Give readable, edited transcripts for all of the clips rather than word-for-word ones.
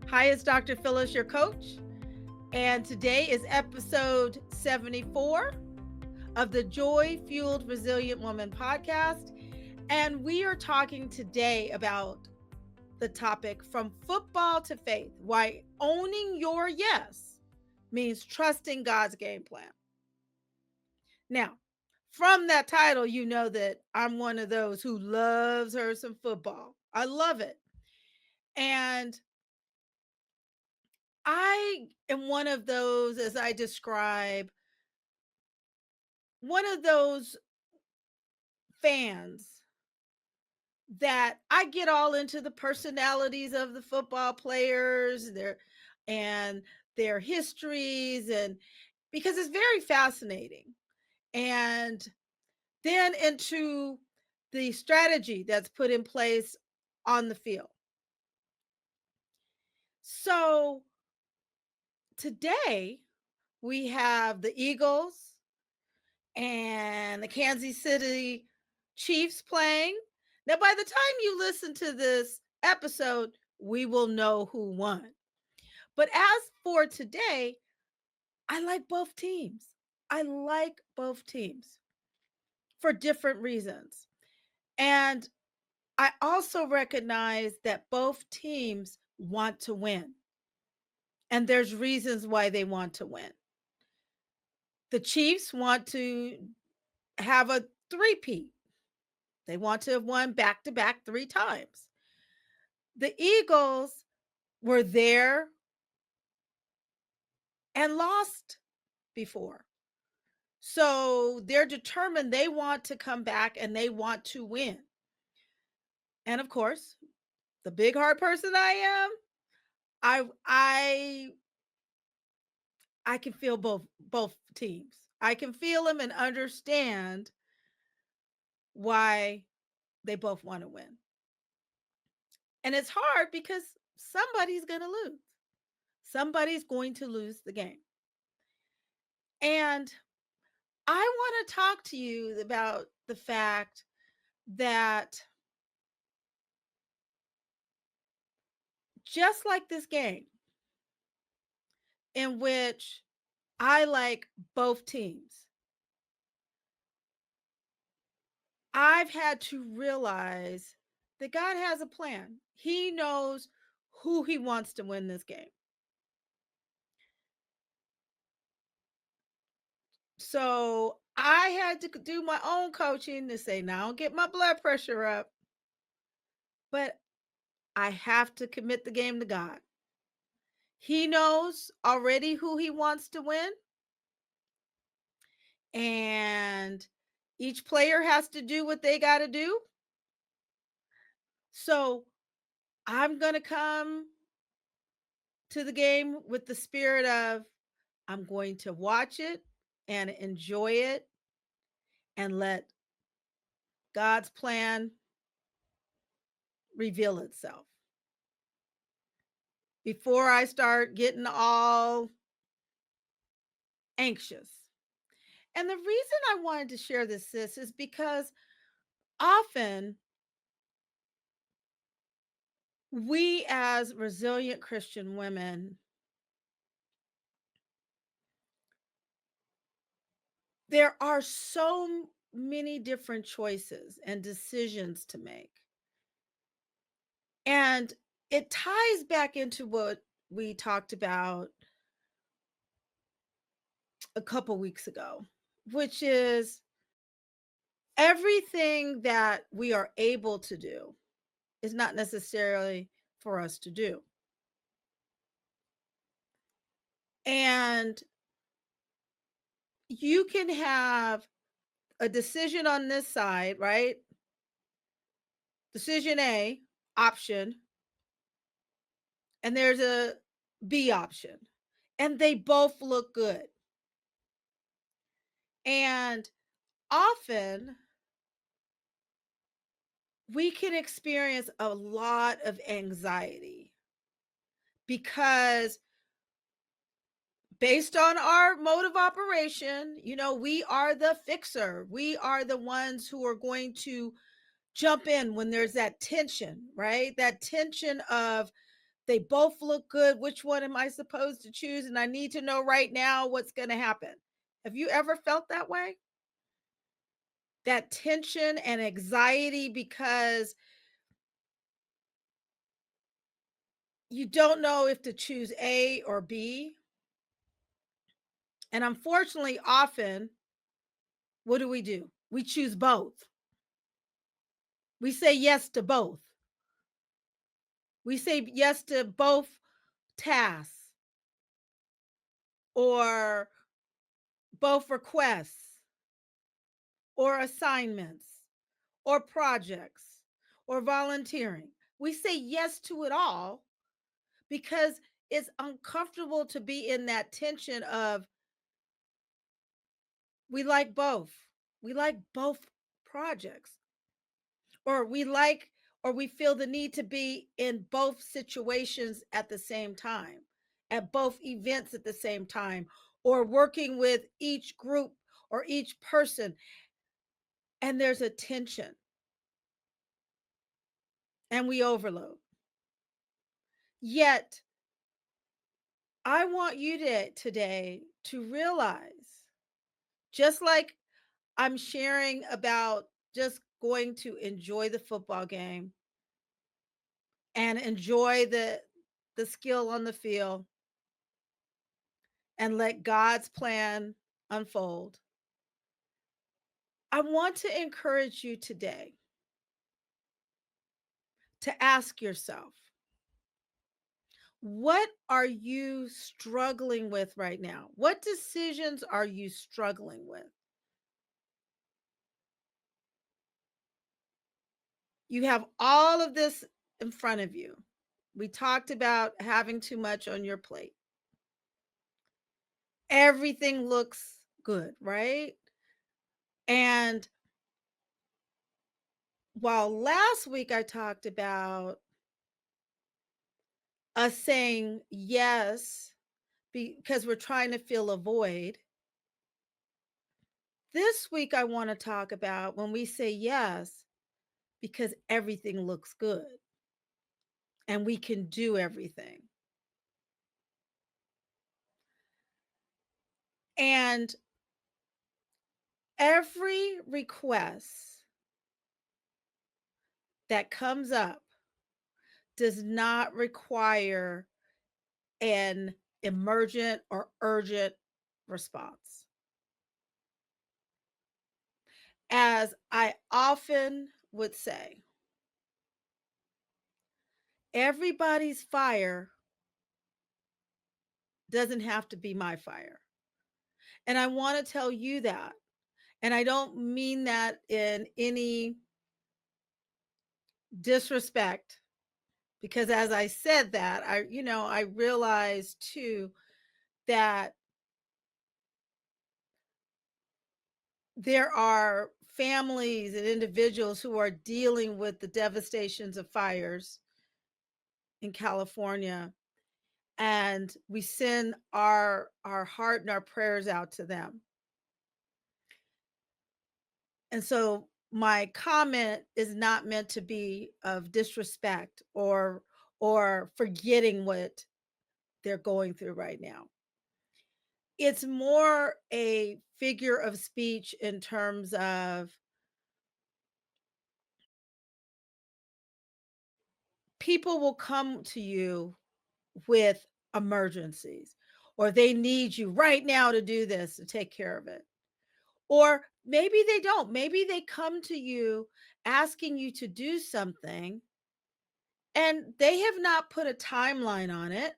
Hi, it's Dr. Phyllis, your coach, and today is episode 74 of the Joy Fueled Resilient Woman podcast. And we are talking today about the topic from football to faith, why owning your yes means trusting God's game plan. Now, from that title, you know that I'm one of those who loves her some football. I love it. And I am one of those, as I describe, one of those fans that I get all into the personalities of the football players, and their histories, and because it's very fascinating. And then into the strategy that's put in place on the field. So today we have the Eagles and the Kansas City Chiefs playing. Now, by the time you listen to this episode, we will know who won. But as for today, I like both teams. I like both teams for different reasons. And I also recognize that both teams want to win. And there's reasons why they want to win. The Chiefs want to have a three-peat. They want to have won back to back 3 times. The Eagles were there and lost before. So they're determined they want to come back and they want to win. And of course, the big heart person I am, I I I can feel both teams. I can feel them and understand why they both want to win. And it's hard because somebody's going to lose. Somebody's going to lose the game. And I want to talk to you about the fact that just like this game, in which I like both teams, I've had to realize that God has a plan. He knows who He wants to win this game. So I had to do my own coaching to say, now don't get my blood pressure up, but I have to commit the game to God. He knows already who He wants to win. And each player has to do what they got to do. So I'm going to come to the game with the spirit of I'm going to watch it and enjoy it and let God's plan reveal itself before I start getting all anxious. And the reason I wanted to share this, sis, is because often we as resilient Christian women, there are so many different choices and decisions to make. And it ties back into what we talked about a couple weeks ago, which is everything that we are able to do is not necessarily for us to do. And you can have a decision on this side, right? Decision A, option, and there's a B option, and they both look good. And often we can experience a lot of anxiety because based on our mode of operation, we are the fixer. We are the ones who are going to jump in when there's that tension, right? That tension of They both look good. Which one am I supposed to choose? And I need to know right now what's going to happen. Have you ever felt that way? That tension and anxiety because you don't know if to choose A or B. And unfortunately, often, what do? We choose both. We say yes to both. We say yes to both tasks or both requests or assignments or projects or volunteering. We say yes to it all because it's uncomfortable to be in that tension of we like both. We like both projects, or we feel the need to be in both situations at the same time, at both events at the same time, or working with each group or each person. And there's a tension and we overload. Yet, I want you today to realize, just like I'm sharing about just going to enjoy the football game and enjoy the skill on the field and let God's plan unfold. I want to encourage you today to ask yourself, what are you struggling with right now? What decisions are you struggling with? You have all of this in front of you. We talked about having too much on your plate. Everything looks good, right? And while last week I talked about us saying yes because we're trying to fill a void, this week I want to talk about when we say yes because everything looks good and we can do everything. And every request that comes up does not require an emergent or urgent response. As I often would say, everybody's fire doesn't have to be my fire. And I want to tell you that. And I don't mean that in any disrespect, because as I said that, I realized too that there are families and individuals who are dealing with the devastations of fires in California, and we send our heart and our prayers out to them. And so my comment is not meant to be of disrespect or forgetting what they're going through right now. It's more a figure of speech in terms of people will come to you with emergencies, or they need you right now to do this, to take care of it. Or maybe they don't. Maybe they come to you asking you to do something and they have not put a timeline on it,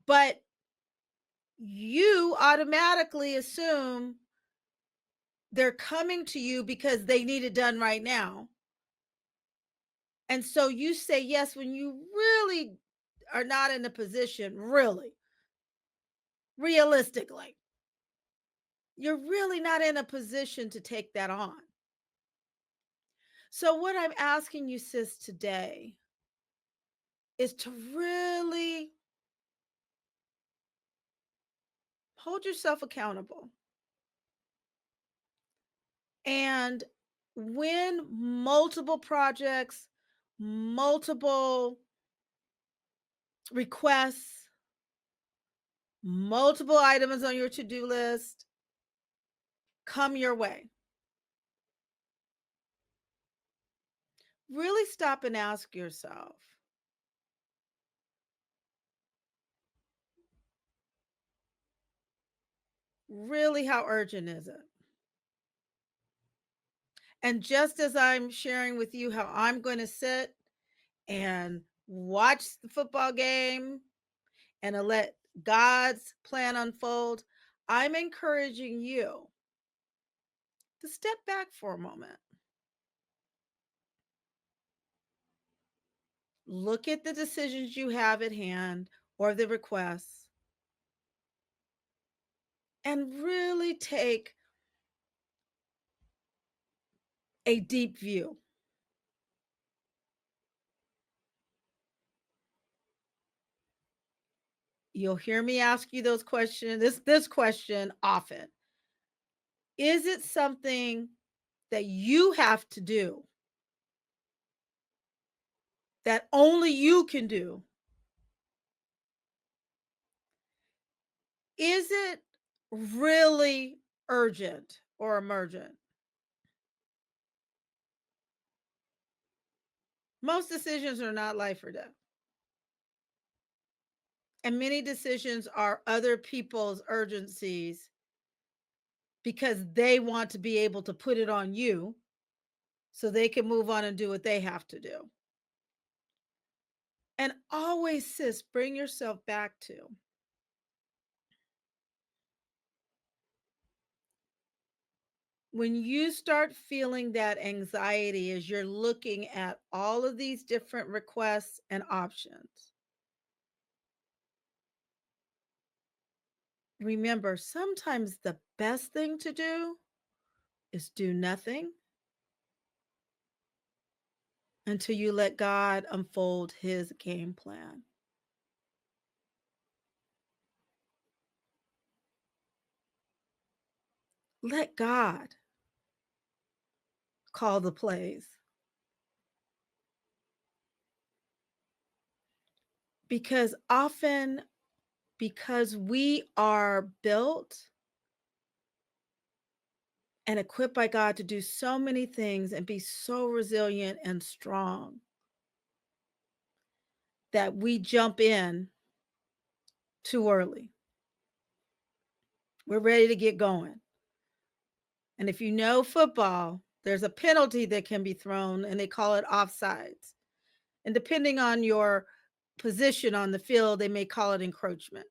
but you automatically assume they're coming to you because they need it done right now. And so you say yes when you really are not in a position, really, realistically, you're really not in a position to take that on. So, what I'm asking you, sis, today is to really hold yourself accountable. And when multiple projects, multiple requests, multiple items on your to-do list come your way. Really stop and ask yourself, really, how urgent is it? And just as I'm sharing with you how I'm going to sit and watch the football game and to let God's plan unfold, I'm encouraging you to step back for a moment. Look at the decisions you have at hand or the requests and really take a deep view. You'll hear me ask you those questions, this question often. Is it something that you have to do that only you can do? Is it really urgent or emergent? Most decisions are not life or death. And many decisions are other people's urgencies because they want to be able to put it on you so they can move on and do what they have to do. And always, sis, bring yourself back to when you start feeling that anxiety as you're looking at all of these different requests and options. Remember, sometimes the best thing to do is do nothing until you let God unfold his game plan. Let God call the plays. Because often, because we are built and equipped by God to do so many things and be so resilient and strong, that we jump in too early. We're ready to get going. And if you know football, there's a penalty that can be thrown, and they call it offsides. And depending on your position on the field, they may call it encroachment.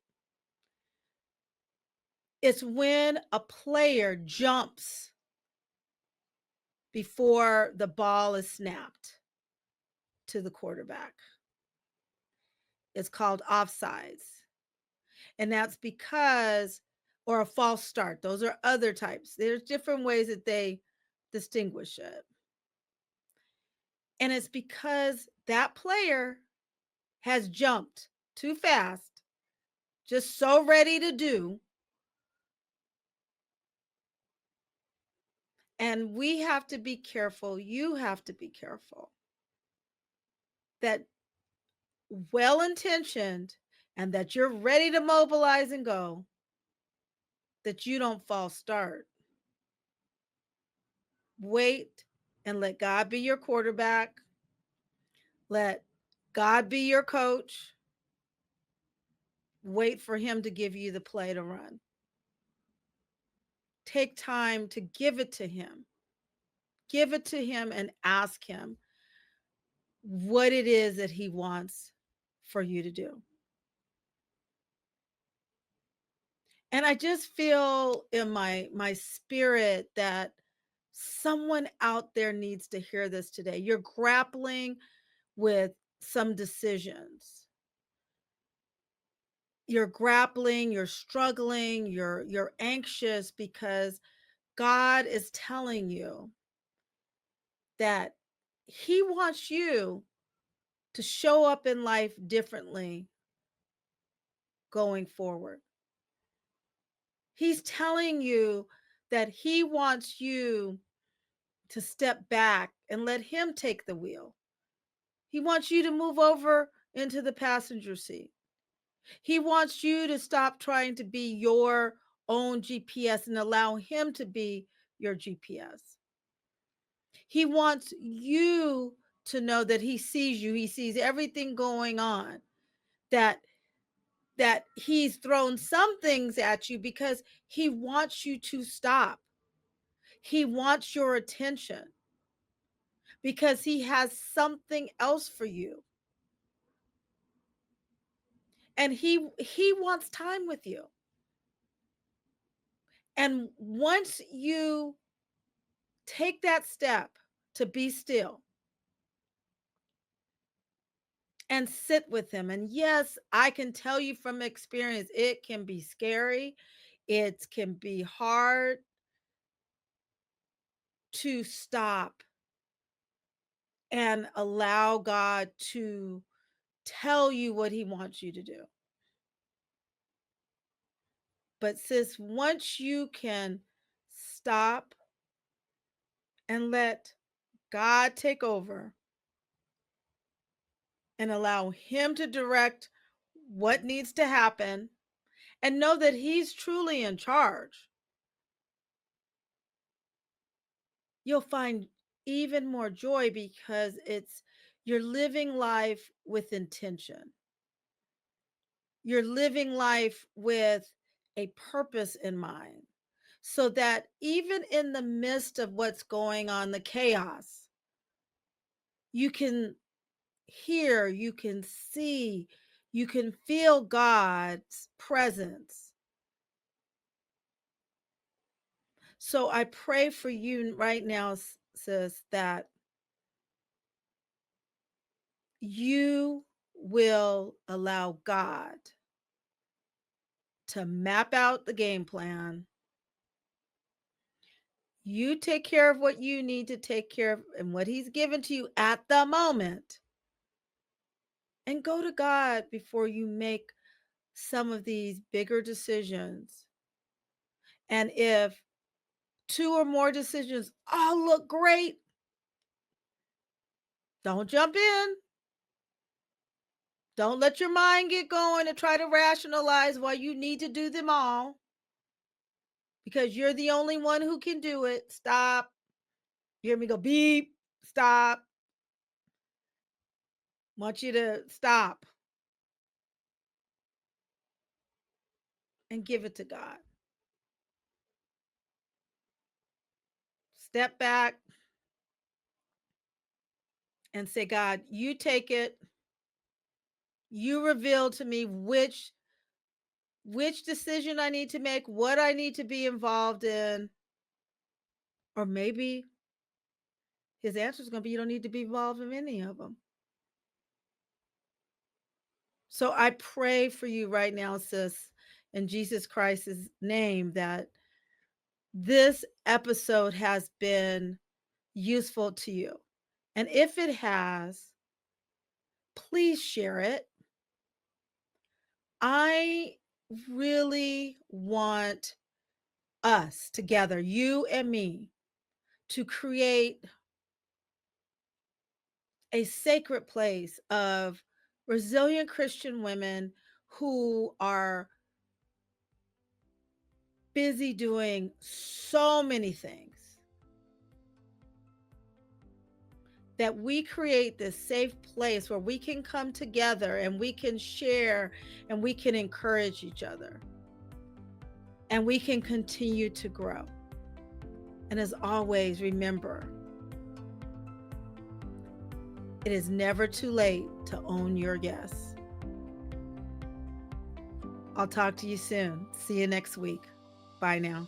It's when a player jumps before the ball is snapped to the quarterback. It's called offsides. And that's because, or a false start. Those are other types. There's different ways that they distinguish it. And it's because that player has jumped too fast, just so ready to do. And we have to be careful. You have to be careful that well intentioned and that you're ready to mobilize and go, that you don't false start. Wait and let God be your quarterback. Let God be your coach. Wait for him to give you the play to run. Take time to give it to him. Give it to him and ask him what it is that he wants for you to do. And I just feel in my spirit that someone out there needs to hear this today. You're grappling with some decisions. You're grappling, you're struggling, you're anxious because God is telling you that he wants you to show up in life differently going forward. He's telling you that he wants you to step back and let him take the wheel. He wants you to move over into the passenger seat. He wants you to stop trying to be your own GPS and allow him to be your GPS. He wants you to know that he sees you. He sees everything going on. That he's thrown some things at you because he wants you to stop. He wants your attention because he has something else for you. And he wants time with you. And once you take that step to be still and sit with him, and yes, I can tell you from experience, it can be scary. It can be hard to stop and allow God to tell you what he wants you to do. But sis, once you can stop and let God take over and allow him to direct what needs to happen and know that he's truly in charge, you'll find even more joy because you're living life with intention. You're living life with a purpose in mind so that even in the midst of what's going on, the chaos, you can hear, you can see, you can feel God's presence. So I pray for you right now, sis, that you will allow God to map out the game plan. You take care of what you need to take care of and what he's given to you at the moment. And go to God before you make some of these bigger decisions. And if two or more decisions all look great, don't jump in. Don't let your mind get going and try to rationalize why you need to do them all because you're the only one who can do it. Stop. You hear me go beep. Stop. Want you to stop and give it to God. Step back and say, God, you take it. You reveal to me which decision I need to make, what I need to be involved in. Or maybe his answer is going to be you don't need to be involved in any of them. So I pray for you right now, sis, in Jesus Christ's name, that this episode has been useful to you. And if it has, please share it. I really want us together, you and me, to create a sacred place of resilient Christian women who are busy doing so many things, that we create this safe place where we can come together and we can share and we can encourage each other and we can continue to grow. And as always, remember, it is never too late to own your yes. I'll talk to you soon. See you next week. Bye now.